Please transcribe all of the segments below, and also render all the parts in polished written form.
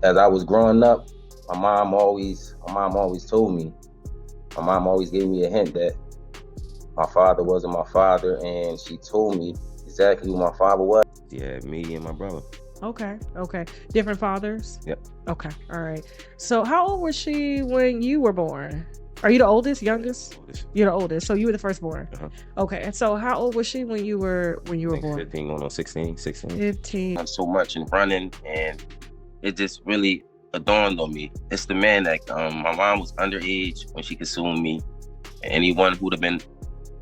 as I was growing up, my mom always told me, my mom always gave me a hint that my father wasn't my father, and she told me exactly who my father was. Yeah, me and my brother. Okay, okay. Different fathers? Yep. Okay, all right. So how old was she when you were born? Are you the oldest, youngest? Oldest. You're the oldest, so you were the firstborn. Uh-huh. Okay, and so how old was she when you were I think born? 15 going on 16, 16. 15. Done so much in running, and it just really dawned on me. It's the man that my mom was underage when she consumed me. Anyone who'd have been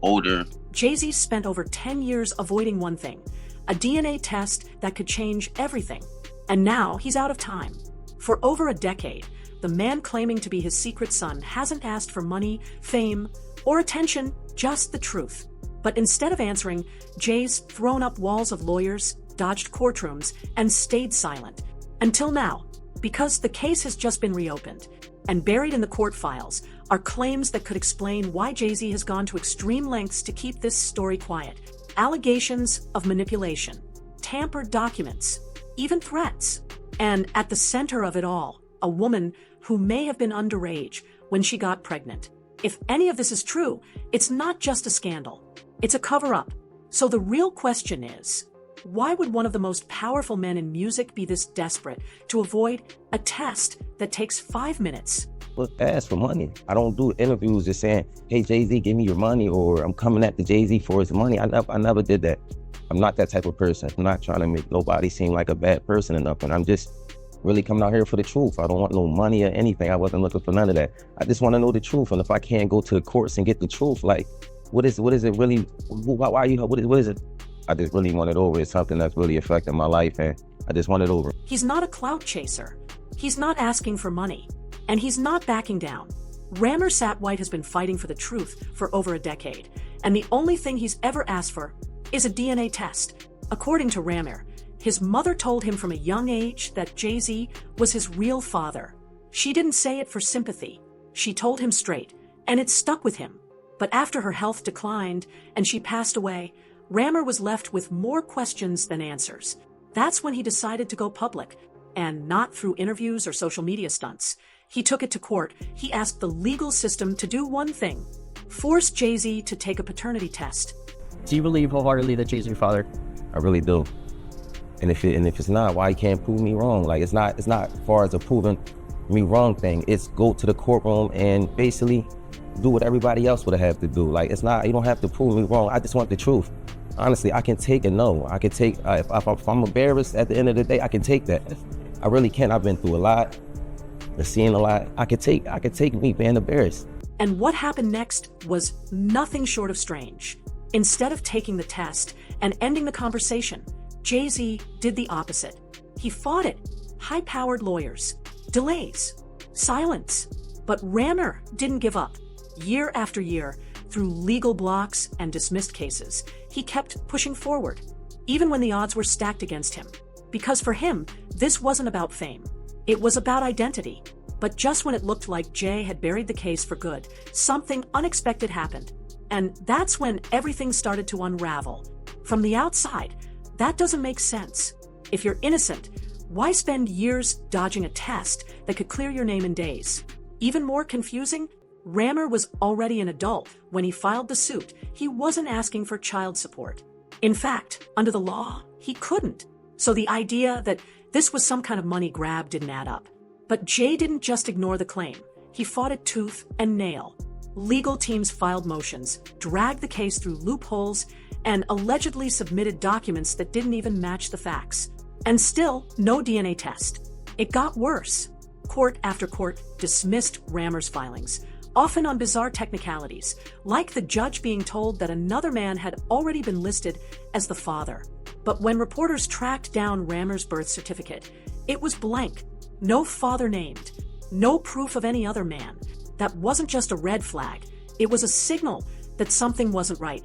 older. Jay-Z spent over 10 years avoiding one thing, a DNA test that could change everything. And now he's out of time. For over a decade, the man claiming to be his secret son hasn't asked for money, fame, or attention, just the truth. But instead of answering, Jay's thrown up walls of lawyers, dodged courtrooms, and stayed silent. Until now, because the case has just been reopened. And buried in the court files are claims that could explain why Jay-Z has gone to extreme lengths to keep this story quiet. Allegations of manipulation, tampered documents, even threats. And at the center of it all, a woman who may have been underage when she got pregnant. If any of this is true, it's not just a scandal. It's a cover-up. So the real question is, why would one of the most powerful men in music be this desperate to avoid a test that takes 5 minutes? Look, ask for money. I don't do interviews just saying, hey, Jay-Z, give me your money, or I'm coming at the Jay-Z for his money. I never did that. I'm not that type of person. I'm not trying to make nobody seem like a bad person or nothing. I'm just really coming out here for the truth. I don't want no money or anything. I wasn't looking for none of that. I just want to know the truth. And if I can't go to the courts and get the truth, like, what is it really? Why are you? What is it? I just really want it over. It's something that's really affecting my life, and I just want it over. He's not a clout chaser. He's not asking for money. And he's not backing down. Ramir Satwhite has been fighting for the truth for over a decade. And the only thing he's ever asked for is a DNA test. According to Ramir, his mother told him from a young age that Jay-Z was his real father. She didn't say it for sympathy. She told him straight, and it stuck with him. But after her health declined and she passed away, Ramir was left with more questions than answers. That's when he decided to go public, and not through interviews or social media stunts. He took it to court. He asked the legal system to do one thing: force Jay-Z to take a paternity test. Do you believe wholeheartedly that Jay's your father? I really do. And if it's not, why you can't prove me wrong? Like, it's not as far as a proving me wrong thing. It's go to the courtroom and basically do what everybody else would have to do. Like, it's not, you don't have to prove me wrong. I just want the truth. Honestly, I can take a no. I can take, if I'm embarrassed at the end of the day, I can take that. I really can. I've been through a lot, I've seen a lot. I could take me being embarrassed. And what happened next was nothing short of strange. Instead of taking the test and ending the conversation, Jay-Z did the opposite. He fought it. High-powered lawyers, delays, silence. But Ramir didn't give up. Year after year, through legal blocks and dismissed cases, he kept pushing forward, even when the odds were stacked against him. Because for him, this wasn't about fame. It was about identity. But just when it looked like Jay had buried the case for good, something unexpected happened. And that's when everything started to unravel. From the outside, that doesn't make sense. If you're innocent, why spend years dodging a test that could clear your name in days? Even more confusing, Ramir was already an adult when he filed the suit. He wasn't asking for child support. In fact, under the law, he couldn't. So the idea that this was some kind of money grab didn't add up. But Jay didn't just ignore the claim. He fought it tooth and nail. Legal teams filed motions, dragged the case through loopholes, and allegedly submitted documents that didn't even match the facts. And still, no DNA test. It got worse. Court after court dismissed Ramir's filings, often on bizarre technicalities, like the judge being told that another man had already been listed as the father. But when reporters tracked down Ramir's birth certificate, it was blank. No father named. No proof of any other man. That wasn't just a red flag. It was a signal that something wasn't right.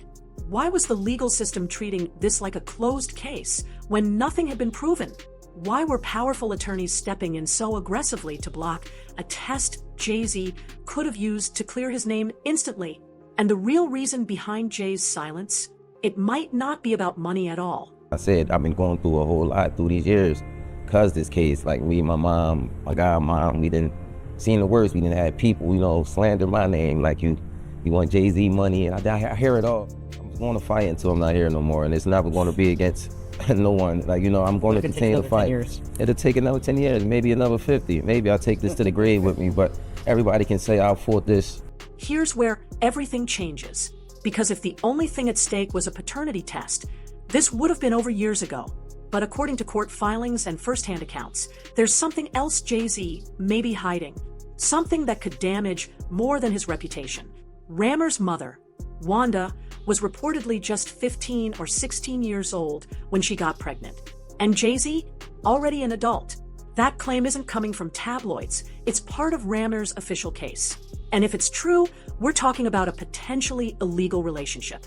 Why was the legal system treating this like a closed case when nothing had been proven? Why were powerful attorneys stepping in so aggressively to block a test Jay-Z could have used to clear his name instantly? And the real reason behind Jay's silence? It might not be about money at all. I said, I've been going through a whole lot through these years. because this case, like me, my mom, my godmom, we didn't seen the worst. We didn't have people, slander my name, like you want Jay-Z money, and I hear it all. I'm going to fight until I'm not here no more, and it's never going to be against no one. Like, I'm going to continue to fight. It'll take another 10 years, maybe another 50. Maybe I'll take this to the grave with me, but everybody can say I fought this. Here's where everything changes. Because if the only thing at stake was a paternity test, this would have been over years ago. But according to court filings and firsthand accounts, there's something else Jay-Z may be hiding. Something that could damage more than his reputation. Ramir's mother, Wanda, was reportedly just 15 or 16 years old when she got pregnant. And Jay-Z, already an adult. That claim isn't coming from tabloids. It's part of Ramir's official case. And if it's true, we're talking about a potentially illegal relationship.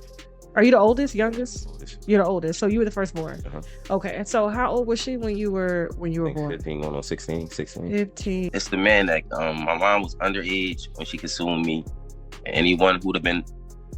Are you the oldest, youngest? Oldest. You're the oldest, so you were the firstborn. Uh-huh. Okay, and so how old was she when you were born? 15 going on 16. 15. It's the man that my mom was underage when she consumed me. Anyone who'd have been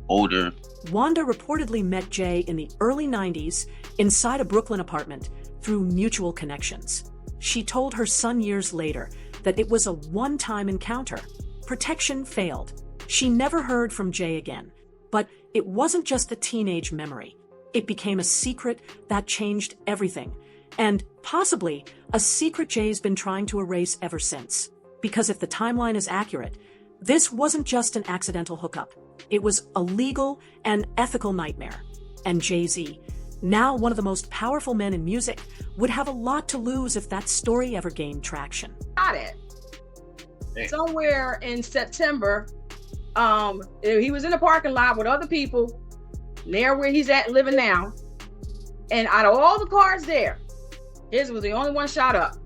older. Wanda reportedly met Jay in the early 90s inside a Brooklyn apartment through mutual connections. She told her son years later that it was a one-time encounter. Protection failed. She never heard from Jay again. But it wasn't just a teenage memory. It became a secret that changed everything. And possibly a secret Jay's been trying to erase ever since. Because if the timeline is accurate, this wasn't just an accidental hookup. It was a legal and ethical nightmare. And Jay-Z, now one of the most powerful men in music, would have a lot to lose if that story ever gained traction. Got it. Somewhere in September, he was in the parking lot with other people near where he's at living now. And out of all the cars there, his was the only one shot up.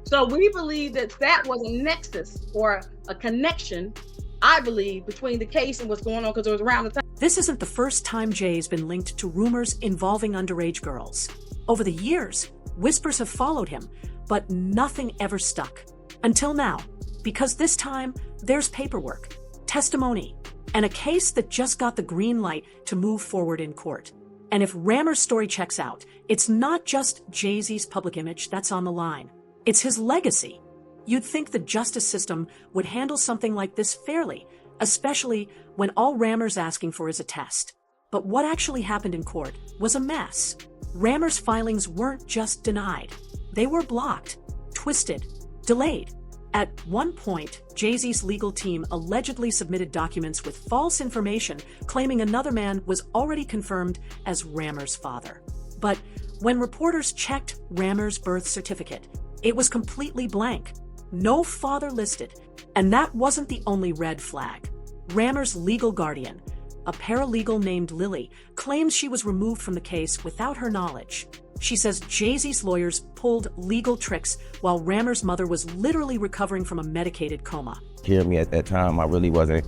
So we believe that was a nexus or a connection, I believe, between the case and what's going on, because it was around the time. This isn't the first time Jay's been linked to rumors involving underage girls. Over the years, whispers have followed him, but nothing ever stuck. Until now, because this time there's paperwork, testimony, and a case that just got the green light to move forward in court. And if Ramir's story checks out, it's not just Jay-Z's public image that's on the line. It's his legacy. You'd think the justice system would handle something like this fairly, especially when all Ramir's asking for is a test. But what actually happened in court was a mess. Ramir's filings weren't just denied. They were blocked, twisted, delayed. At one point, Jay-Z's legal team allegedly submitted documents with false information claiming another man was already confirmed as Ramir's father. But when reporters checked Ramir's birth certificate, it was completely blank. No father listed. And that wasn't the only red flag. Ramir's legal guardian, a paralegal named Lily, claims she was removed from the case without her knowledge. She says Jay-Z's lawyers pulled legal tricks while Ramir's mother was literally recovering from a medicated coma. Hear me at that time, I really wasn't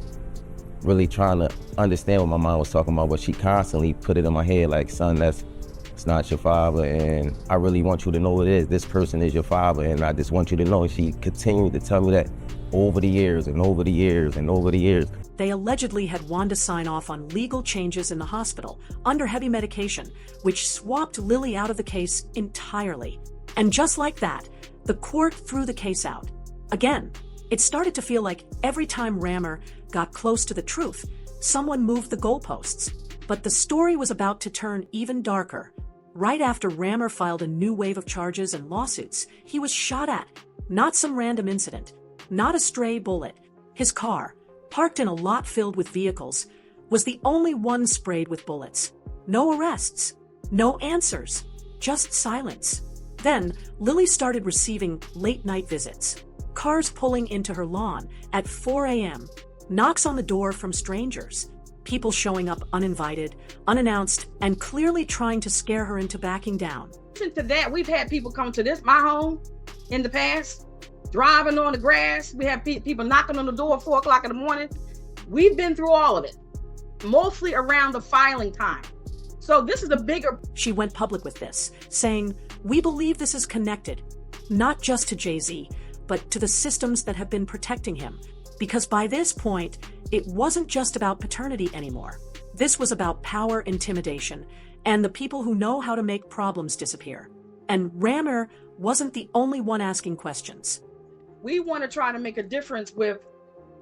really trying to understand what my mom was talking about, but she constantly put it in my head like, son, it's not your father, and I really want you to know it is. This person is your father, and I just want you to know. And she continued to tell me that over the years and over the years and over the years. They allegedly had Wanda sign off on legal changes in the hospital under heavy medication, which swapped Lily out of the case entirely. And just like that, the court threw the case out. Again, it started to feel like every time Ramir got close to the truth, someone moved the goalposts. But the story was about to turn even darker. Right after Ramir filed a new wave of charges and lawsuits, he was shot at. Not some random incident, not a stray bullet. His car, parked in a lot filled with vehicles, was the only one sprayed with bullets. No arrests, no answers, just silence. Then, Lily started receiving late-night visits. Cars pulling into her lawn at 4 a.m., knocks on the door from strangers, people showing up uninvited, unannounced, and clearly trying to scare her into backing down. To that, we've had people come to my home in the past, driving on the grass. We have people knocking on the door at 4 o'clock in the morning. We've been through all of it, mostly around the filing time. So this is a bigger... She went public with this, saying, "We believe this is connected, not just to Jay-Z, but to the systems that have been protecting him." Because by this point, it wasn't just about paternity anymore. This was about power intimidation and the people who know how to make problems disappear. And Ramir wasn't the only one asking questions. We want to try to make a difference with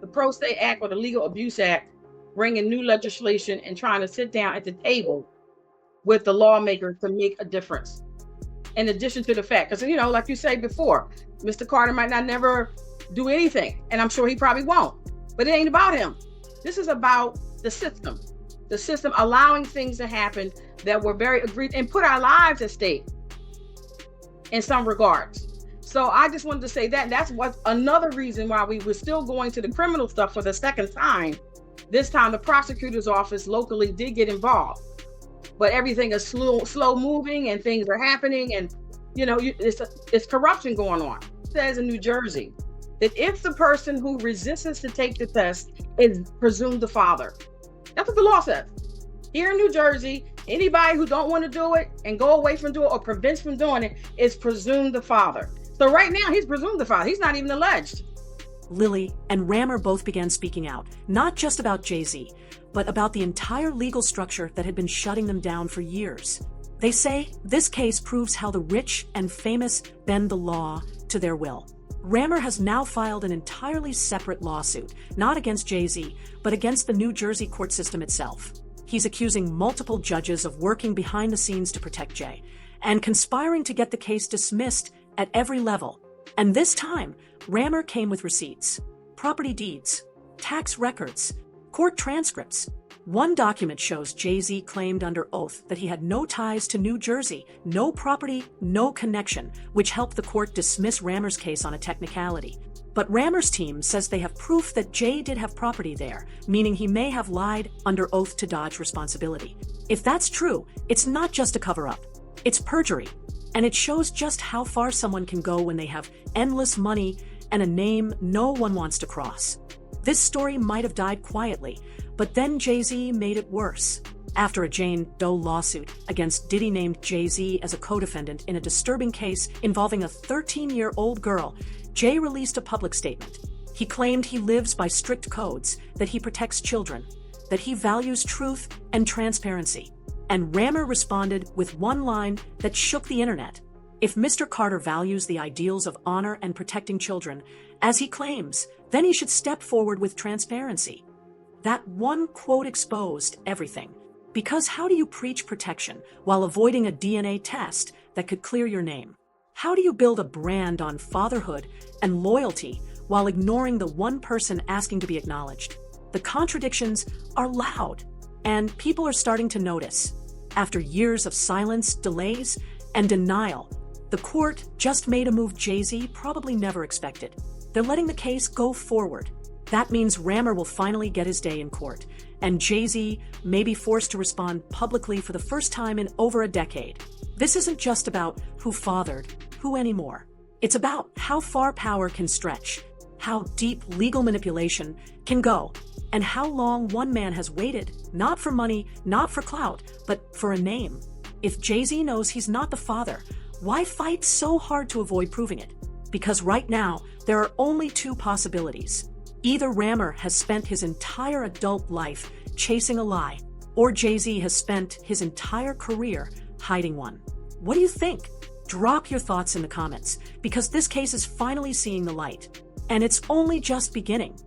the Pro Se Act or the Legal Abuse Act, bringing new legislation and trying to sit down at the table with the lawmakers to make a difference. In addition to the fact, because, like you said before, Mr. Carter might not never do anything, and I'm sure he probably won't, but it ain't about him. This is about the system allowing things to happen that were very agreed and put our lives at stake in some regards. So I just wanted to say that that's what another reason why we were still going to the criminal stuff for the second time. This time the prosecutor's office locally did get involved, but everything is slow moving and things are happening, and it's corruption going on. It says in New Jersey that if the person who resists to take the test is presumed the father, that's what the law says. Here in New Jersey, anybody who don't want to do it and go away from doing it or prevents from doing it is presumed the father. So right now he's presumed the father. He's not even alleged. Lily and Ramir both began speaking out, not just about Jay-Z, but about the entire legal structure that had been shutting them down for years. They say this case proves how the rich and famous bend the law to their will. Ramir has now filed an entirely separate lawsuit, not against Jay-Z, but against the New Jersey court system itself. He's accusing multiple judges of working behind the scenes to protect Jay, and conspiring to get the case dismissed at every level. And this time, Ramir came with receipts, property deeds, tax records, court transcripts. One document shows Jay-Z claimed under oath that he had no ties to New Jersey, no property, no connection, which helped the court dismiss Ramir's case on a technicality. But Ramir's team says they have proof that Jay did have property there, meaning he may have lied under oath to dodge responsibility. If that's true, it's not just a cover-up. It's perjury. And it shows just how far someone can go when they have endless money and a name no one wants to cross. This story might have died quietly, but then Jay-Z made it worse. After a Jane Doe lawsuit against Diddy named Jay-Z as a co-defendant in a disturbing case involving a 13-year-old girl, Jay released a public statement. He claimed he lives by strict codes, that he protects children, that he values truth and transparency. And Ramir responded with one line that shook the internet. If Mr. Carter values the ideals of honor and protecting children, as he claims, then he should step forward with transparency. That one quote exposed everything. Because how do you preach protection while avoiding a DNA test that could clear your name? How do you build a brand on fatherhood and loyalty while ignoring the one person asking to be acknowledged? The contradictions are loud, and people are starting to notice. After years of silence, delays, and denial, the court just made a move Jay-Z probably never expected. They're letting the case go forward. That means Ramir will finally get his day in court, and Jay-Z may be forced to respond publicly for the first time in over a decade. This isn't just about who fathered who anymore. It's about how far power can stretch, how deep legal manipulation can go, and how long one man has waited, not for money, not for clout, but for a name. If Jay-Z knows he's not the father, why fight so hard to avoid proving it? Because right now, there are only two possibilities. Either Ramir has spent his entire adult life chasing a lie, or Jay-Z has spent his entire career hiding one. What do you think? Drop your thoughts in the comments, because this case is finally seeing the light. And it's only just beginning.